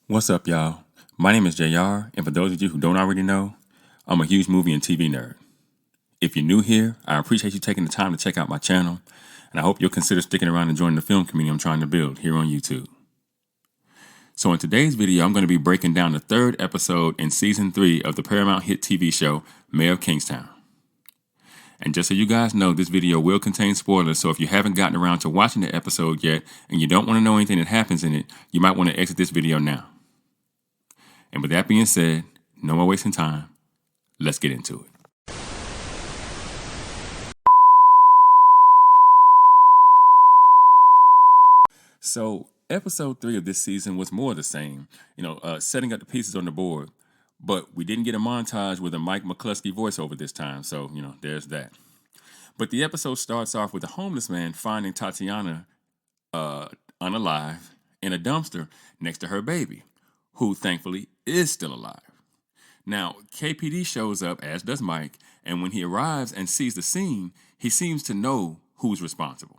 What's up, y'all? My name is JR, and for those of you who don't already know, I'm a huge movie and TV nerd. If you're new here, I appreciate you taking the time to check out my channel, and I hope you'll consider sticking around and joining the film community I'm trying to build here on YouTube. So in today's video, I'm going to be breaking down the third episode in Season 3 of the Paramount Hit TV Show, Mayor of Kingstown. And just so you guys know, this video will contain spoilers, so if you haven't gotten around to watching the episode yet, and you don't want to know anything that happens in it, you might want to exit this video now. And with that being said, no more wasting time. Let's get into it. So, episode 3 of this season was more of the same, setting up the pieces on the board. But we didn't get a montage with a Mike McCluskey voiceover this time, so, there's that. But the episode starts off with a homeless man finding Tatiana unalive in a dumpster next to her baby, who thankfully is still alive. Now, KPD shows up, as does Mike, and when he arrives and sees the scene, he seems to know who's responsible.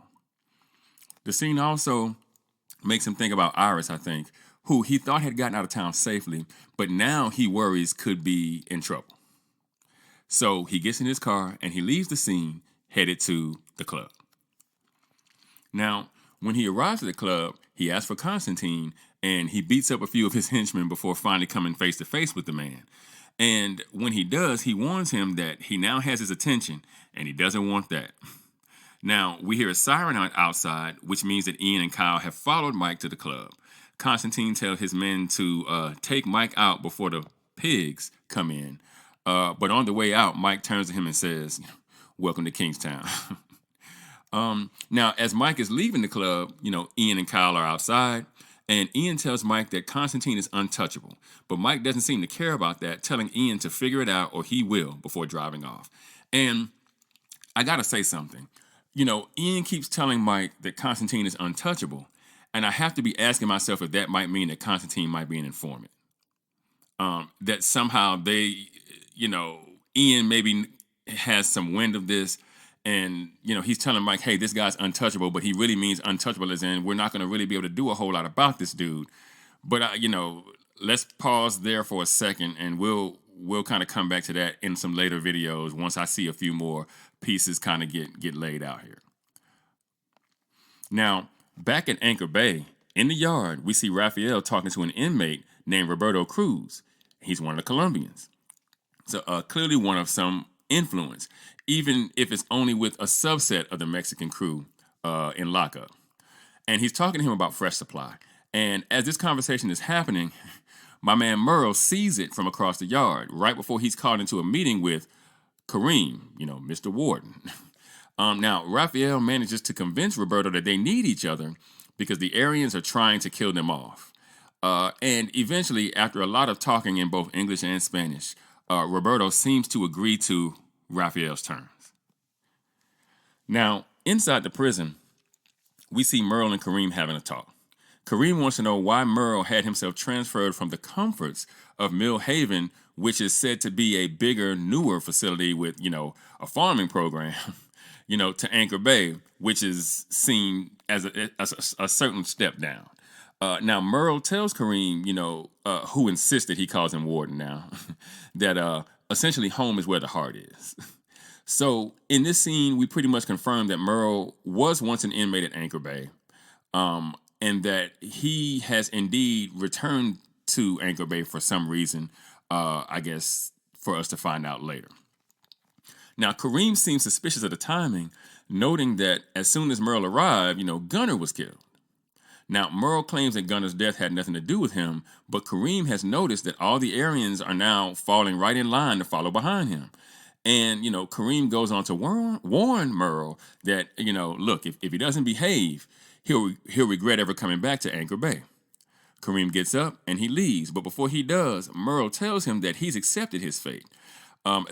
The scene also makes him think about Iris, I think, who he thought had gotten out of town safely, but now he worries could be in trouble. So he gets in his car and he leaves the scene, headed to the club. Now, when he arrives at the club, he asks for Constantine, and he beats up a few of his henchmen before finally coming face to face with the man. And when he does, he warns him that he now has his attention, and he doesn't want that. Now, we hear a siren outside, which means that Ian and Kyle have followed Mike to the club. Constantine tells his men to take Mike out before the pigs come in. But on the way out, Mike turns to him and says, "Welcome to Kingstown." Now, as Mike is leaving the club, Ian and Kyle are outside, and Ian tells Mike that Constantine is untouchable. But Mike doesn't seem to care about that, telling Ian to figure it out or he will before driving off. And I gotta say something. Ian keeps telling Mike that Constantine is untouchable, and I have to be asking myself if that might mean that Constantine might be an informant. That somehow they, Ian maybe has some wind of this, and, he's telling Mike, hey, this guy's untouchable, but he really means untouchable as in we're not going to really be able to do a whole lot about this dude. But, let's pause there for a second, and we'll kind of come back to that in some later videos once I see a few more pieces kind of get laid out here. Now, back at Anchor Bay, in the yard, we see Raphael talking to an inmate named Roberto Cruz. He's one of the Colombians. So clearly one of some influence, even if it's only with a subset of the Mexican crew in lockup. And he's talking to him about fresh supply. And as this conversation is happening, my man Merle sees it from across the yard right before he's called into a meeting with Kareem, Mr. Warden. Now, Raphael manages to convince Roberto that they need each other because the Aryans are trying to kill them off. And eventually, after a lot of talking in both English and Spanish, Roberto seems to agree to Raphael's terms. Now, inside the prison, we see Merle and Kareem having a talk. Kareem wants to know why Merle had himself transferred from the comforts of Mill Haven, which is said to be a bigger, newer facility with, a farming program, to Anchor Bay, which is seen as a certain step down. Now, Merle tells Kareem, who insists that he calls him Warden now, that essentially home is where the heart is. So in this scene, we pretty much confirm that Merle was once an inmate at Anchor Bay, and that he has indeed returned to Anchor Bay for some reason, I guess, for us to find out later. Now, Kareem seems suspicious of the timing, noting that as soon as Merle arrived, Gunner was killed. Now, Merle claims that Gunner's death had nothing to do with him, but Kareem has noticed that all the Aryans are now falling right in line to follow behind him. And, Kareem goes on to warn Merle that, look, if he doesn't behave, he'll regret ever coming back to Anchor Bay. Kareem gets up and he leaves, but before he does, Merle tells him that he's accepted his fate,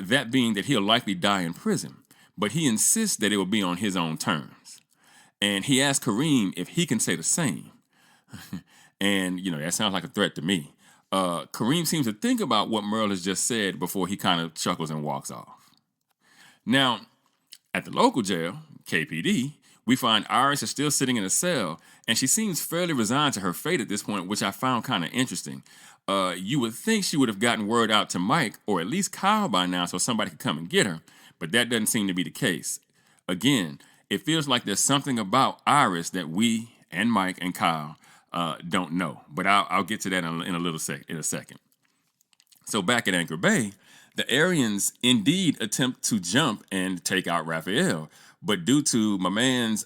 that being that he'll likely die in prison, but he insists that it will be on his own terms. And he asks Kareem if he can say the same. And, that sounds like a threat to me. Kareem seems to think about what Merle has just said before he kind of chuckles and walks off. Now, at the local jail, KPD, We find Iris is still sitting in a cell, and she seems fairly resigned to her fate at this point, which I found kind of interesting. You would think she would have gotten word out to Mike, or at least Kyle by now, so somebody could come and get her, but that doesn't seem to be the case. Again, it feels like there's something about Iris that we and Mike and Kyle don't know, but I'll get to that in a second. So back at Anchor Bay, the Aryans indeed attempt to jump and take out Raphael, but due to my man's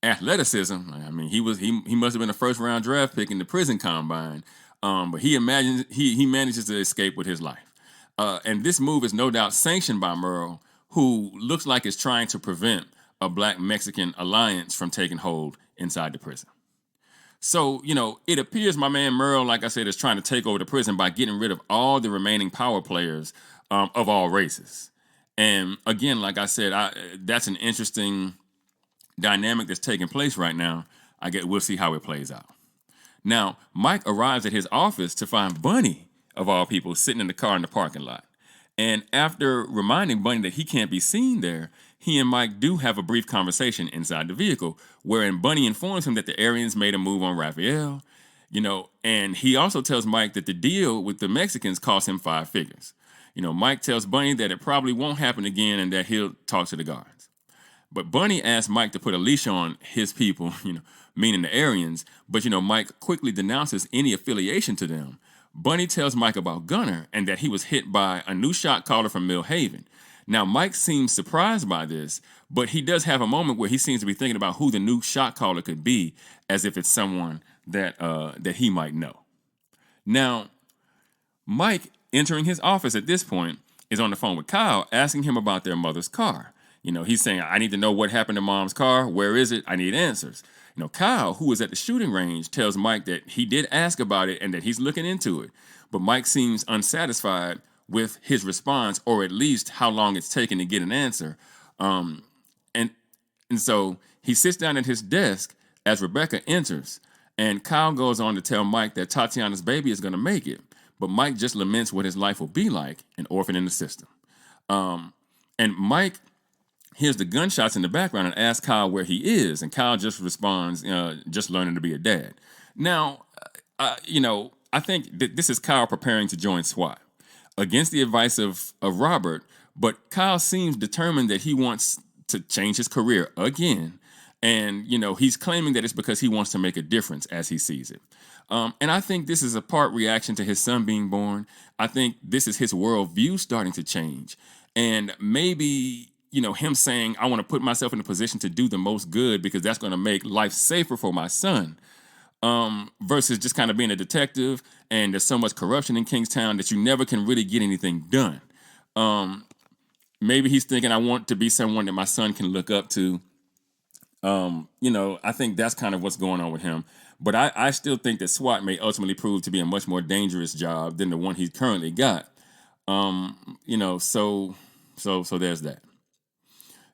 athleticism, I mean, he must have been a first round draft pick in the prison combine, but he manages to escape with his life. And this move is no doubt sanctioned by Merle, who looks like is trying to prevent a Black-Mexican alliance from taking hold inside the prison. So, it appears my man Merle, like I said, is trying to take over the prison by getting rid of all the remaining power players of all races. And again, like I said, that's an interesting dynamic that's taking place right now. We'll see how it plays out. Now, Mike arrives at his office to find Bunny, of all people, sitting in the car in the parking lot. And after reminding Bunny that he can't be seen there, he and Mike do have a brief conversation inside the vehicle, wherein Bunny informs him that the Aryans made a move on Raphael, and he also tells Mike that the deal with the Mexicans cost him 5 figures. Mike tells Bunny that it probably won't happen again and that he'll talk to the guards. But Bunny asks Mike to put a leash on his people, meaning the Aryans, but Mike quickly denounces any affiliation to them. Bunny tells Mike about Gunner and that he was hit by a new shot caller from Mill Haven. Now, Mike seems surprised by this, but he does have a moment where he seems to be thinking about who the new shot caller could be, as if it's someone that he might know. Now, Mike, entering his office at this point, is on the phone with Kyle, asking him about their mother's car. He's saying, I need to know what happened to Mom's car. Where is it? I need answers. Kyle, who was at the shooting range, tells Mike that he did ask about it and that he's looking into it. But Mike seems unsatisfied with his response, or at least how long it's taken to get an answer. And so he sits down at his desk as Rebecca enters. And Kyle goes on to tell Mike that Tatiana's baby is going to make it. But Mike just laments what his life will be like, an orphan in the system. And Mike hears the gunshots in the background and asks Kyle where he is. And Kyle just responds, just learning to be a dad. Now, I think that this is Kyle preparing to join SWAT against the advice of Robert. But Kyle seems determined that he wants to change his career again. And, he's claiming that it's because he wants to make a difference as he sees it. And I think this is a part reaction to his son being born. I think this is his worldview starting to change. And maybe, him saying, I want to put myself in a position to do the most good because that's going to make life safer for my son, versus just kind of being a detective and there's so much corruption in Kingstown that you never can really get anything done. Maybe he's thinking, I want to be someone that my son can look up to. I think that's kind of what's going on with him. But I still think that SWAT may ultimately prove to be a much more dangerous job than the one he's currently got. So there's that.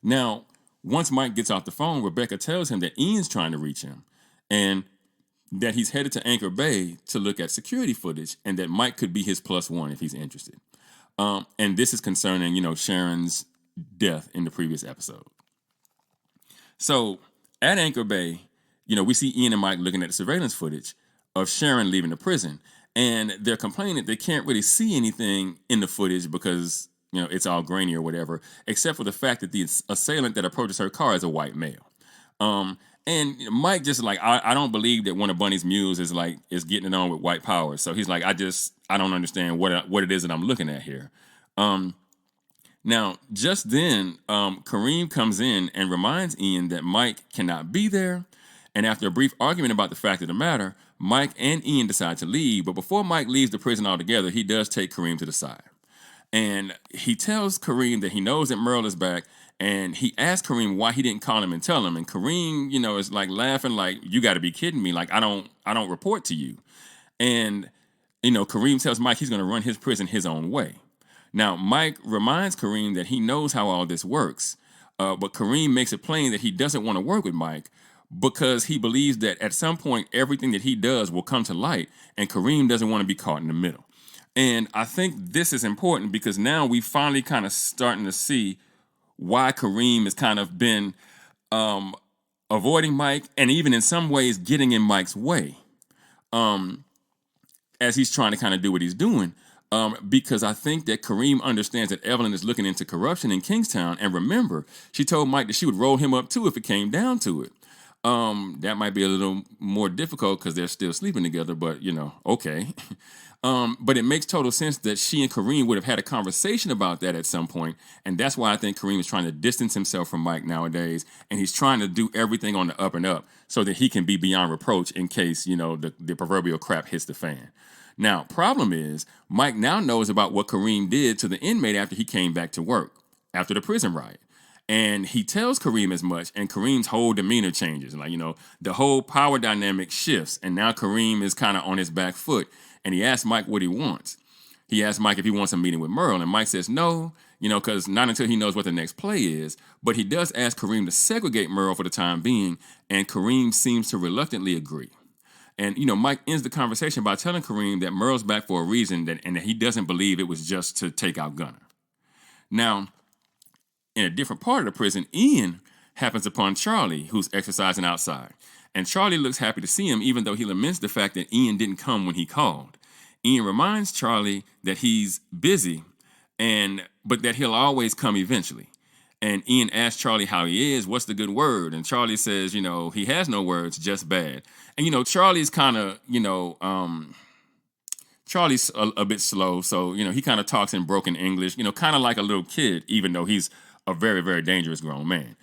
Now, once Mike gets off the phone, Rebecca tells him that Ian's trying to reach him and that he's headed to Anchor Bay to look at security footage and that Mike could be his +1 if he's interested. And this is concerning, Sharon's death in the previous episode. So at Anchor Bay, we see Ian and Mike looking at the surveillance footage of Sharon leaving the prison. And they're complaining that they can't really see anything in the footage because, it's all grainy or whatever, except for the fact that the assailant that approaches her car is a white male. And Mike just like, I don't believe that one of Bunny's mules is getting it on with white power. So he's like, I don't understand what it is that I'm looking at here. Now, just then, Kareem comes in and reminds Ian that Mike cannot be there. And after a brief argument about the fact of the matter, Mike and Ian decide to leave. But before Mike leaves the prison altogether, he does take Kareem to the side. And he tells Kareem that he knows that Merle is back. And he asks Kareem why he didn't call him and tell him. And Kareem, is like laughing like, you got to be kidding me. Like, I don't report to you. And, Kareem tells Mike he's going to run his prison his own way. Now, Mike reminds Kareem that he knows how all this works. But Kareem makes it plain that he doesn't want to work with Mike because he believes that at some point, everything that he does will come to light. And Kareem doesn't want to be caught in the middle. And I think this is important because now we finally kind of starting to see why Kareem has kind of been avoiding Mike, and even in some ways getting in Mike's way as he's trying to kind of do what he's doing. Because I think that Kareem understands that Evelyn is looking into corruption in Kingstown. And remember, she told Mike that she would roll him up too if it came down to it. That might be a little more difficult because they're still sleeping together, but okay. But it makes total sense that she and Kareem would have had a conversation about that at some point, and that's why I think Kareem is trying to distance himself from Mike nowadays, and he's trying to do everything on the up and up so that he can be beyond reproach in case the proverbial crap hits the fan. Now, problem is, Mike now knows about what Kareem did to the inmate after he came back to work, after the prison riot. And he tells Kareem as much, and Kareem's whole demeanor changes. Like, the whole power dynamic shifts, and now Kareem is kind of on his back foot, and he asks Mike what he wants. He asks Mike if he wants a meeting with Merle, and Mike says no, because not until he knows what the next play is. But he does ask Kareem to segregate Merle for the time being, and Kareem seems to reluctantly agree. And, Mike ends the conversation by telling Kareem that Merle's back for a reason and that he doesn't believe it was just to take out Gunner. Now, in a different part of the prison, Ian happens upon Charlie, who's exercising outside. And Charlie looks happy to see him, even though he laments the fact that Ian didn't come when he called. Ian reminds Charlie that he's busy, but that he'll always come eventually. And Ian asks Charlie how he is, what's the good word? And Charlie says, he has no words, just bad. And, Charlie's kind of, Charlie's a bit slow. So, he kind of talks in broken English, kind of like a little kid, even though he's a very, very dangerous grown man.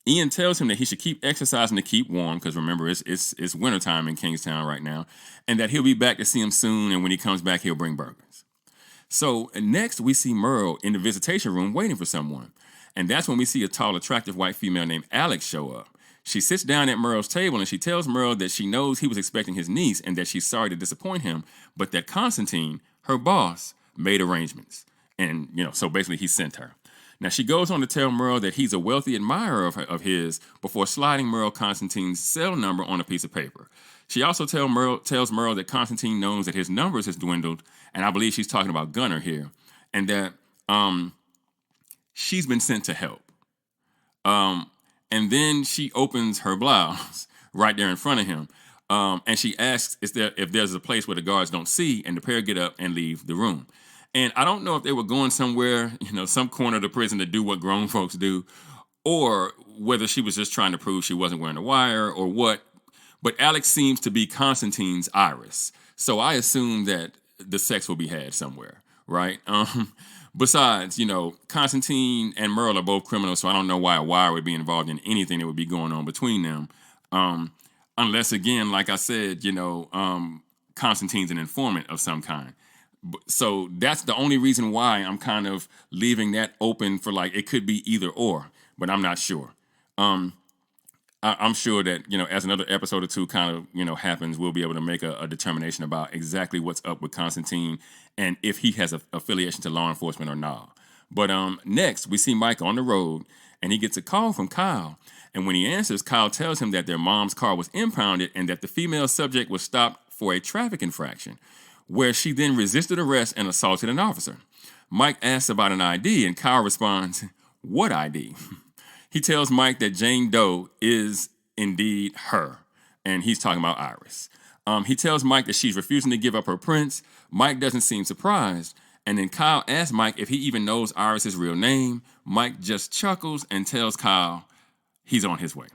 Ian tells him that he should keep exercising to keep warm, because remember, it's wintertime in Kingstown right now, and that he'll be back to see him soon, and when he comes back, he'll bring burgers. So next, we see Merle in the visitation room waiting for someone, and that's when we see a tall, attractive white female named Alex show up. She sits down at Merle's table, and she tells Merle that she knows he was expecting his niece, and that she's sorry to disappoint him, but that Constantine, her boss, made arrangements, and so basically he sent her. Now, she goes on to tell Merle that he's a wealthy admirer of his before sliding Merle Constantine's cell number on a piece of paper. She also tells Merle that Constantine knows that his numbers has dwindled, and I believe she's talking about Gunner here, and that she's been sent to help. And then she opens her blouse right there in front of him, and she asks if there's a place where the guards don't see, and the pair get up and leave the room. And I don't know if they were going somewhere, some corner of the prison to do what grown folks do, or whether she was just trying to prove she wasn't wearing a wire or what. But Alex seems to be Constantine's Iris. So I assume that the sex will be had somewhere, right? Besides, Constantine and Merle are both criminals, so I don't know why a wire would be involved in anything that would be going on between them. Unless, again, like I said, Constantine's an informant of some kind. So that's the only reason why I'm kind of leaving that open for it could be either or, but I'm not sure. I'm sure that, as another episode or two kind of, happens, we'll be able to make a determination about exactly what's up with Constantine and if he has an affiliation to law enforcement or not. But next, we see Mike on the road, and he gets a call from Kyle. And when he answers, Kyle tells him that their mom's car was impounded and that the female subject was stopped for a traffic infraction, where she then resisted arrest and assaulted an officer. Mike asks about an ID, and Kyle responds, "What ID?" He tells Mike that Jane Doe is indeed her, and he's talking about Iris. He tells Mike that she's refusing to give up her prince. Mike doesn't seem surprised, and then Kyle asks Mike if he even knows Iris's real name. Mike just chuckles and tells Kyle he's on his way.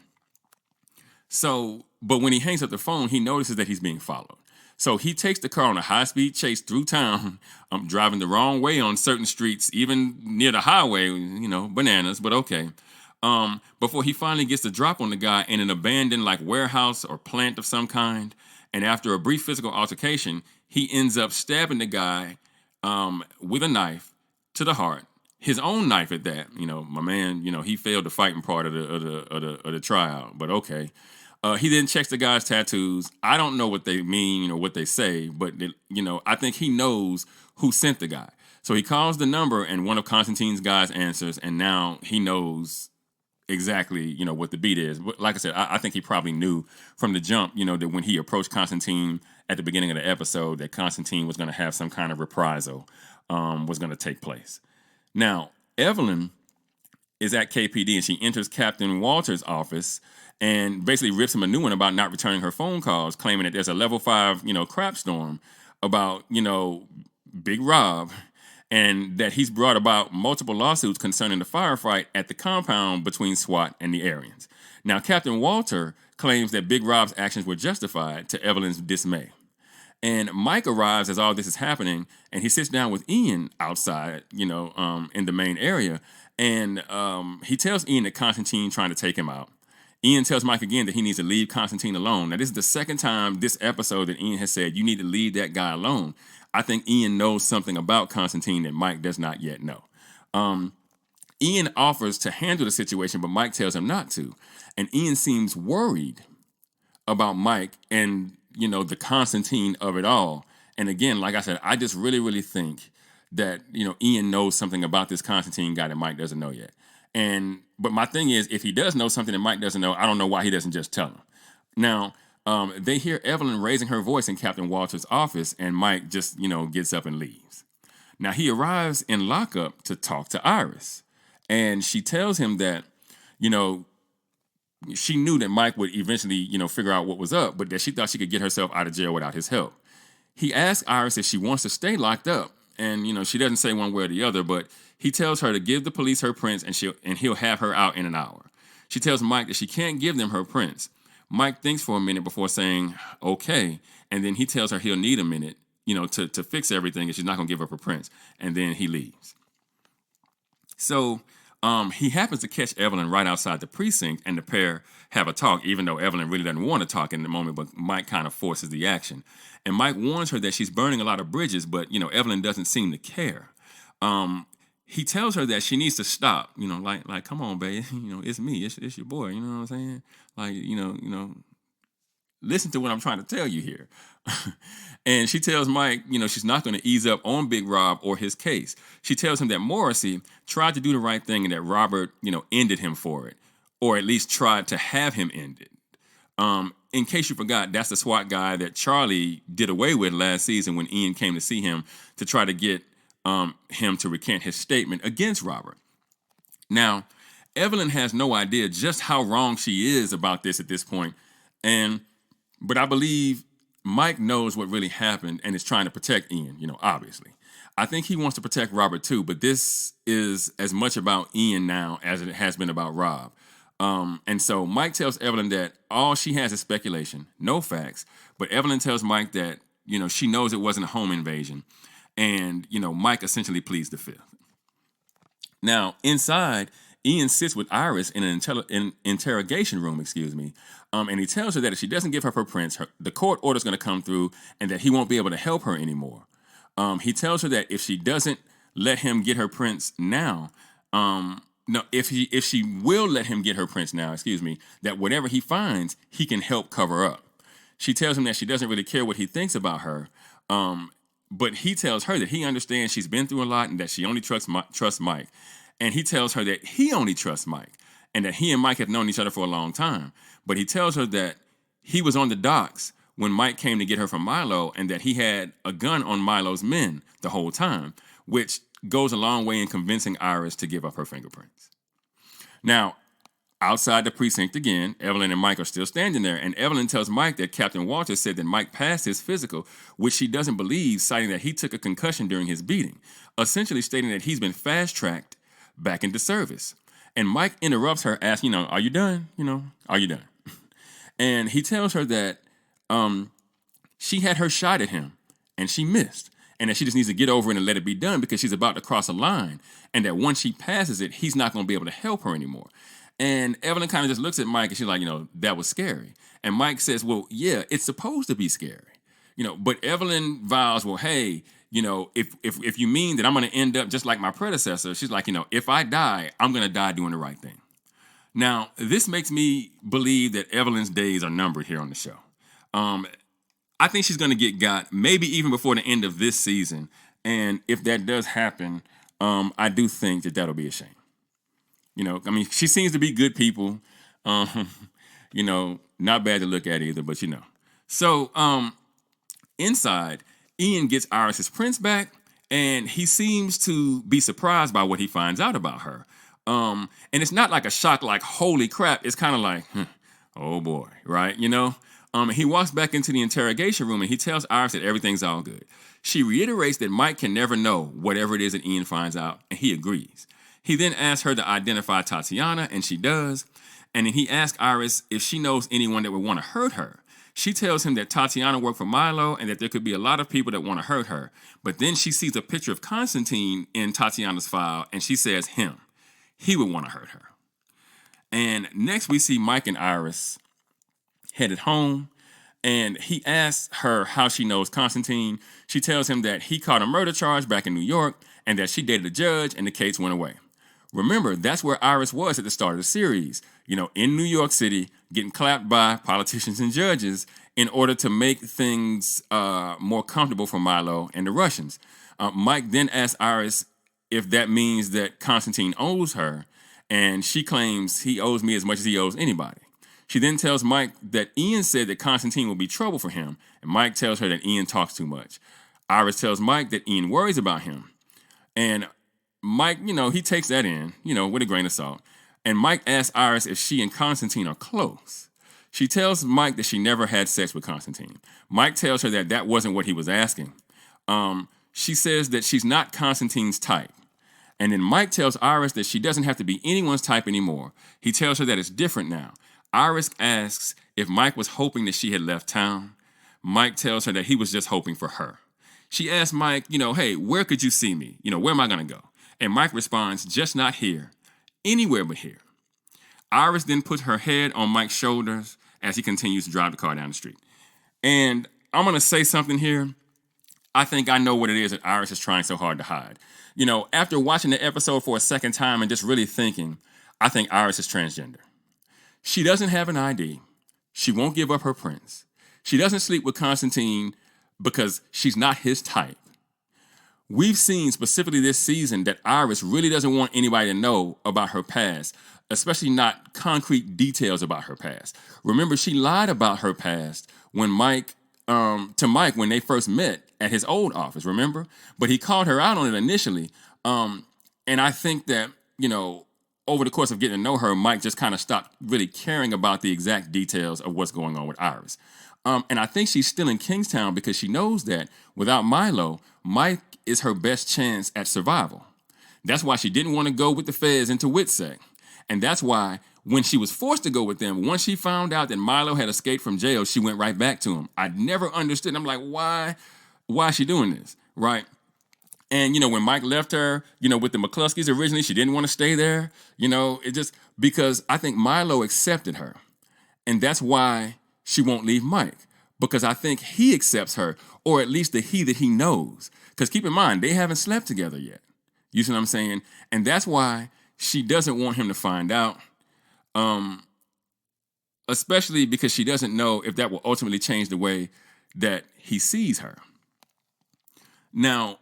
But when he hangs up the phone, he notices that he's being followed. So he takes the car on a high-speed chase through town, driving the wrong way on certain streets, even near the highway, bananas, but okay. Before he finally gets the drop on the guy in an abandoned warehouse or plant of some kind. And after a brief physical altercation, he ends up stabbing the guy with a knife to the heart. His own knife at that. My man, he failed the fighting part of the tryout, but okay. He then checks the guy's tattoos. I don't know what they mean or what they say, but I think he knows who sent the guy. So he calls the number, and one of Constantine's guys answers, and now he knows exactly what the beat is. But like I said, I think he probably knew from the jump, that when he approached Constantine at the beginning of the episode, that Constantine was going to have some kind of reprisal was going to take place. Now, Evelyn is at KPD, and she enters Captain Walter's office and basically rips him a new one about not returning her phone calls, claiming that there's a level 5, crap storm about, Big Rob, and that he's brought about multiple lawsuits concerning the firefight at the compound between SWAT and the Aryans. Now, Captain Walter claims that Big Rob's actions were justified, to Evelyn's dismay. And Mike arrives as all this is happening, and he sits down with Ian outside, in the main area, and he tells Ian that Constantine trying to take him out. Ian tells Mike again that he needs to leave Constantine alone. Now, this is the second time this episode that Ian has said, you need to leave that guy alone. I think Ian knows something about Constantine that Mike does not yet know. Ian offers to handle the situation, but Mike tells him not to. And Ian seems worried about Mike and, the Constantine of it all. And again, like I said, I just really, really think that, Ian knows something about this Constantine guy that Mike doesn't know yet. But my thing is, if he does know something that Mike doesn't know, I don't know why he doesn't just tell him. Now, they hear Evelyn raising her voice in Captain Walter's office, and Mike just, gets up and leaves. Now, he arrives in lockup to talk to Iris, and she tells him that, she knew that Mike would eventually, figure out what was up, but that she thought she could get herself out of jail without his help. He asks Iris if she wants to stay locked up, and, she doesn't say one way or the other, but he tells her to give the police her prints, and he'll have her out in an hour. She tells Mike that she can't give them her prints. Mike thinks for a minute before saying, okay, and then he tells her he'll need a minute, to fix everything, and she's not going to give up her prints, and then he leaves. So he happens to catch Evelyn right outside the precinct, and the pair have a talk, even though Evelyn really doesn't want to talk in the moment, but Mike kind of forces the action. And Mike warns her that she's burning a lot of bridges, but, Evelyn doesn't seem to care. He tells her that she needs to stop, like, come on, babe, it's me, it's your boy, you know what I'm saying? Like, listen to what I'm trying to tell you here. And she tells Mike, she's not going to ease up on Big Rob or his case. She tells him that Morrissey tried to do the right thing and that Robert, ended him for it, or at least tried to have him ended. In case you forgot, that's the SWAT guy that Charlie did away with last season when Ian came to see him to try to get him to recant his statement against Robert. Now, Evelyn has no idea just how wrong she is about this at this point, but I believe Mike knows what really happened and is trying to protect Ian, obviously. I think he wants to protect Robert too, but this is as much about Ian now as it has been about Rob. And so Mike tells Evelyn that all she has is speculation, no facts, but Evelyn tells Mike that, she knows it wasn't a home invasion. And, Mike essentially pleads the fifth. Now, inside, Ian sits with Iris in an interrogation room, and he tells her that if she doesn't give her prints, the court order is going to come through and that he won't be able to help her anymore. He tells her that if she doesn't let him get her prints now, if she will let him get her prints now, that whatever he finds, he can help cover up. She tells him that she doesn't really care what he thinks about her, but he tells her that he understands she's been through a lot and that she only trusts Mike. And he tells her that he only trusts Mike and that he and Mike have known each other for a long time. But he tells her that he was on the docks when Mike came to get her from Milo and that he had a gun on Milo's men the whole time, which goes a long way in convincing Iris to give up her fingerprints. Now, outside the precinct again, Evelyn and Mike are still standing there, and Evelyn tells Mike that Captain Walter said that Mike passed his physical, which she doesn't believe, citing that he took a concussion during his beating, essentially stating that he's been fast-tracked back into service. And Mike interrupts her, asking, are you done? Are you done? And he tells her that she had her shot at him, and she missed, and that she just needs to get over it and let it be done because she's about to cross a line, and that once she passes it, he's not going to be able to help her anymore. And Evelyn kind of just looks at Mike and she's like, that was scary. And Mike says, well, yeah, it's supposed to be scary. But Evelyn vows, well, hey, if you mean that I'm going to end up just like my predecessor, she's like, if I die, I'm going to die doing the right thing. Now, this makes me believe that Evelyn's days are numbered here on the show. I think she's going to get got maybe even before the end of this season. And if that does happen, I do think that that'll be a shame. She seems to be good people, not bad to look at either, but So, inside, Ian gets Iris's prints back, and he seems to be surprised by what he finds out about her. And it's not like a shock, like, holy crap. It's kind of like, oh boy, right? He walks back into the interrogation room and he tells Iris that everything's all good. She reiterates that Mike can never know whatever it is that Ian finds out, and he agrees. He then asks her to identify Tatiana, and she does. And then he asks Iris if she knows anyone that would want to hurt her. She tells him that Tatiana worked for Milo and that there could be a lot of people that want to hurt her. But then she sees a picture of Constantine in Tatiana's file, and she says him. He would want to hurt her. And next we see Mike and Iris headed home, and he asks her how she knows Constantine. She tells him that he caught a murder charge back in New York and that she dated a judge and the case went away. Remember, that's where Iris was at the start of the series, in New York City, getting clapped by politicians and judges in order to make things more comfortable for Milo and the Russians. Mike then asks Iris if that means that Constantine owes her, and she claims he owes me as much as he owes anybody. She then tells Mike that Ian said that Constantine will be trouble for him, and Mike tells her that Ian talks too much. Iris tells Mike that Ian worries about him, and Mike, he takes that in, with a grain of salt. And Mike asks Iris if she and Constantine are close. She tells Mike that she never had sex with Constantine. Mike tells her that that wasn't what he was asking. She says that she's not Constantine's type. And then Mike tells Iris that she doesn't have to be anyone's type anymore. He tells her that it's different now. Iris asks if Mike was hoping that she had left town. Mike tells her that he was just hoping for her. She asks Mike, hey, where could you see me? Where am I going to go? And Mike responds, just not here. Anywhere but here. Iris then puts her head on Mike's shoulders as he continues to drive the car down the street. And I'm going to say something here. I think I know what it is that Iris is trying so hard to hide. After watching the episode for a second time and just really thinking, I think Iris is transgender. She doesn't have an ID. She won't give up her prince. She doesn't sleep with Constantine because she's not his type. We've seen specifically this season that Iris really doesn't want anybody to know about her past, especially not concrete details about her past. Remember, she lied about her past when Mike when they first met at his old office, remember? But he called her out on it initially. And I think that, over the course of getting to know her, Mike just kind of stopped really caring about the exact details of what's going on with Iris. And I think she's still in Kingstown because she knows that without Milo, Mike is her best chance at survival. That's why she didn't want to go with the feds into Witsec. And that's why when she was forced to go with them, once she found out that Milo had escaped from jail, she went right back to him. I never understood. I'm like, why is she doing this, right? And, when Mike left her, with the McCluskeys originally, she didn't want to stay there. It just because I think Milo accepted her. And that's why she won't leave Mike, because I think he accepts her, or at least the he that he knows. Because keep in mind, they haven't slept together yet. You see what I'm saying? And that's why she doesn't want him to find out, especially because she doesn't know if that will ultimately change the way that he sees her. Now,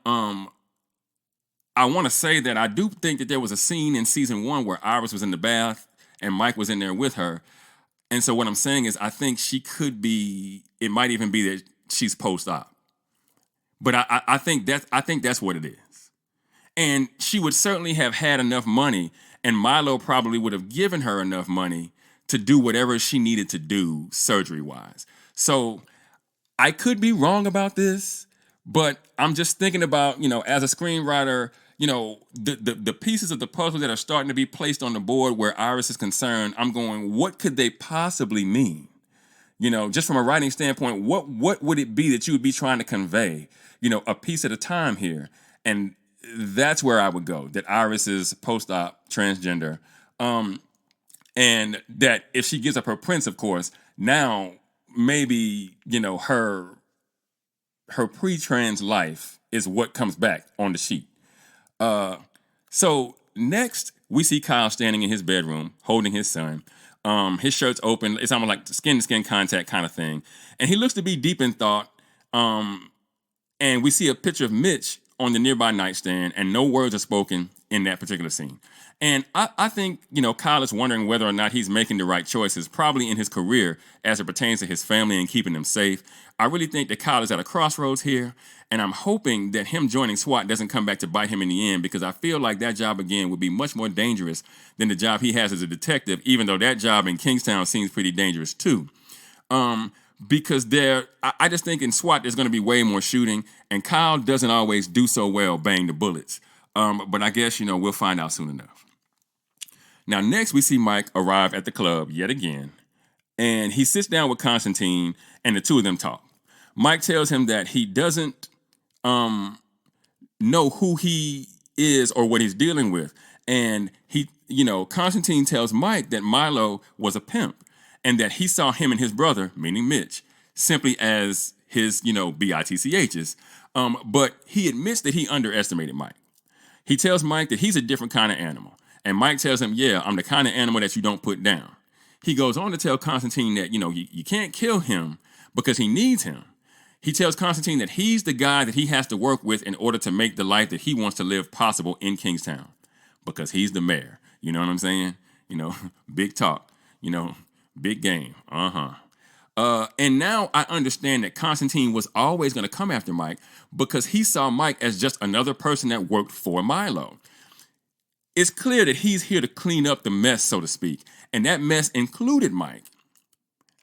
I want to say that I do think that there was a scene in season 1 where Iris was in the bath and Mike was in there with her. And so what I'm saying is I think she could be, it might even be that she's post-op. But I think that's what it is. And she would certainly have had enough money, and Milo probably would have given her enough money to do whatever she needed to do surgery-wise. So I could be wrong about this, but I'm just thinking about, as a screenwriter, the pieces of the puzzle that are starting to be placed on the board where Iris is concerned, I'm going, what could they possibly mean? Just from a writing standpoint, what would it be that you would be trying to convey, a piece at a time here? And that's where I would go, that Iris is post-op transgender. And that if she gives up her prince, of course, now maybe, her pre-trans life is what comes back on the sheet. So next, we see Kyle standing in his bedroom, holding his son. His shirt's open. It's almost like skin-to-skin contact kind of thing. And he looks to be deep in thought. And we see a picture of Mitch on the nearby nightstand, and no words are spoken in that particular scene. And I think, Kyle is wondering whether or not he's making the right choices, probably in his career as it pertains to his family and keeping them safe. I really think that Kyle is at a crossroads here, and I'm hoping that him joining SWAT doesn't come back to bite him in the end, because I feel like that job, again, would be much more dangerous than the job he has as a detective, even though that job in Kingstown seems pretty dangerous too. Because I just think in SWAT there's going to be way more shooting, and Kyle doesn't always do so well bang the bullets. But I guess, we'll find out soon enough. Now, next we see Mike arrive at the club yet again, and he sits down with Constantine, and the two of them talk. Mike tells him that he doesn't know who he is or what he's dealing with, and Constantine tells Mike that Milo was a pimp, and that he saw him and his brother, meaning Mitch, simply as his, BITCHs, but he admits that he underestimated Mike. He tells Mike that he's a different kind of animal. And Mike tells him, yeah, I'm the kind of animal that you don't put down. He goes on to tell Constantine that, you can't kill him because he needs him. He tells Constantine that he's the guy that he has to work with in order to make the life that he wants to live possible in Kingstown, because he's the mayor. You know what I'm saying? Big talk, big game. And now I understand that Constantine was always going to come after Mike because he saw Mike as just another person that worked for Milo. It's clear that he's here to clean up the mess, so to speak, and that mess included Mike.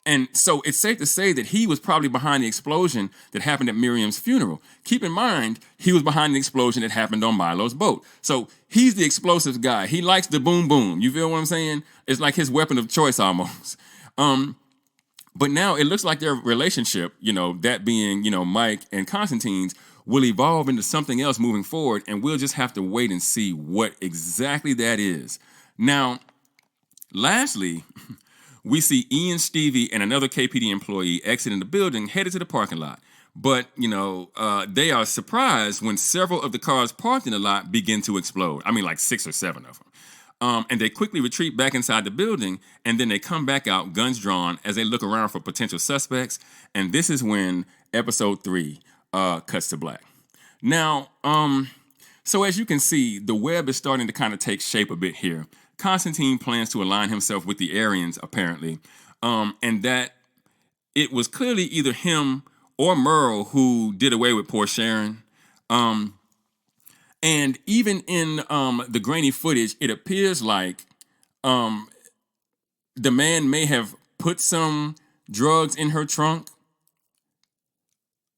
And so it's safe to say that he was probably behind the explosion that happened at Miriam's funeral. Keep in mind, he was behind the explosion that happened on Milo's boat. So he's the explosives guy. He likes the boom boom. You feel what I'm saying? It's like his weapon of choice almost. But now it looks like their relationship, that being, Mike and Constantine's, will evolve into something else moving forward, and we'll just have to wait and see what exactly that is. Now, lastly, we see Ian, Stevie, and another KPD employee exiting the building, headed to the parking lot. But, they are surprised when several of the cars parked in the lot begin to explode. I mean, like 6 or 7 of them. And they quickly retreat back inside the building, and then they come back out, guns drawn, as they look around for potential suspects. And this is when episode 3 cuts to black. Now, so as you can see, the web is starting to kind of take shape a bit here. Constantine plans to align himself with the Aryans, apparently, and that it was clearly either him or Merle who did away with poor Sharon. And even in the grainy footage, it appears like the man may have put some drugs in her trunk,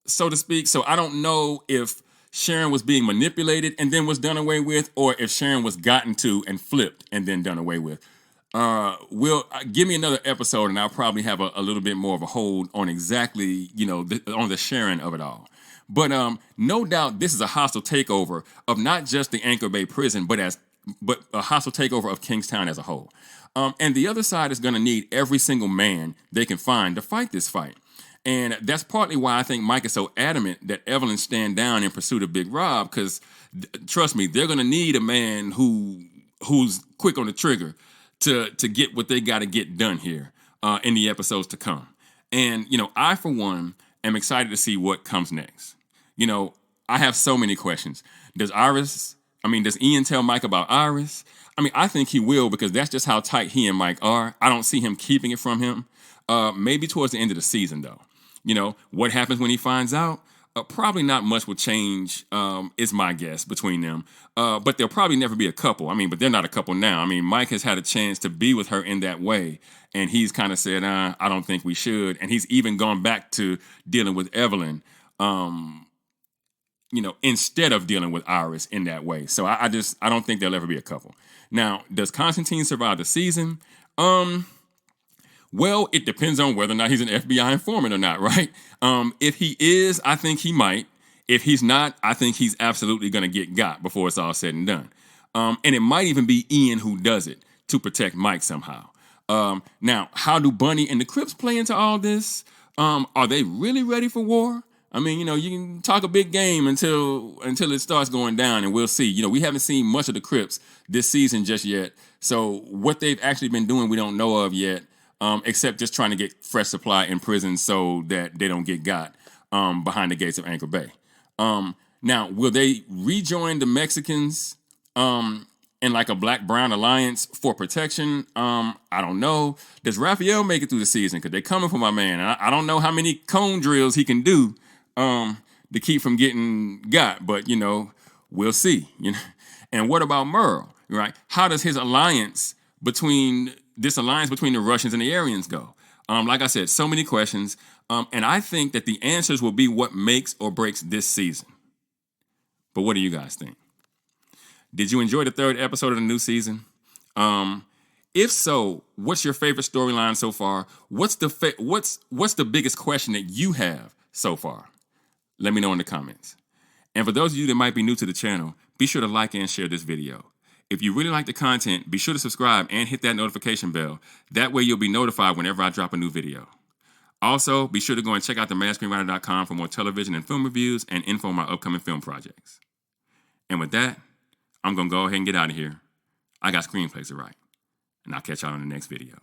so to speak. So I don't know if Sharon was being manipulated and then was done away with, or if Sharon was gotten to and flipped and then done away with. Give me another episode and I'll probably have a little bit more of a hold on exactly, on the Sharon of it all. But no doubt this is a hostile takeover of not just the Anchor Bay prison, but a hostile takeover of Kingstown as a whole. And the other side is going to need every single man they can find to fight this fight. And that's partly why I think Mike is so adamant that Evelyn stand down in pursuit of Big Rob, because trust me, they're going to need a man who's quick on the trigger to get what they got to get done here in the episodes to come. And, I, for one, am excited to see what comes next. I have so many questions. Does Ian tell Mike about Iris? I think he will, because that's just how tight he and Mike are. I don't see him keeping it from him. Maybe towards the end of the season, though. What happens when he finds out? Probably not much will change, is my guess, between them. But they'll probably never be a couple. But they're not a couple now. Mike has had a chance to be with her in that way, and he's kind of said, I don't think we should. And he's even gone back to dealing with Evelyn, instead of dealing with Iris in that way. So I don't think they'll ever be a couple. Now, does Constantine survive the season? Well, it depends on whether or not he's an FBI informant or not, right? If he is, I think he might. If he's not, I think he's absolutely going to get got before it's all said and done. And it might even be Ian who does it to protect Mike somehow. Now, how do Bunny and the Crips play into all this? Are they really ready for war? You can talk a big game until it starts going down, and we'll see. We haven't seen much of the Crips this season just yet. So what they've actually been doing, we don't know of yet. Except just trying to get fresh supply in prison so that they don't get got behind the gates of Anchor Bay. Now, will they rejoin the Mexicans in like a black-brown alliance for protection? I don't know. Does Raphael make it through the season? Because they're coming for my man. And I don't know how many cone drills he can do to keep from getting got. But, we'll see. And what about Merle? Right? How does his alliance between the Russians and the Aryans go? Like I said, so many questions. And I think that the answers will be what makes or breaks this season. But what do you guys think? Did you enjoy the third episode of the new season? If so, what's your favorite storyline so far? What's the biggest question that you have so far? Let me know in the comments. And for those of you that might be new to the channel, be sure to like and share this video. If you really like the content, be sure to subscribe and hit that notification bell. That way you'll be notified whenever I drop a new video. Also, be sure to go and check out themadScreenwriter.com for more television and film reviews and info on my upcoming film projects. And with that, I'm going to go ahead and get out of here. I got screenplays to write. And I'll catch y'all in the next video.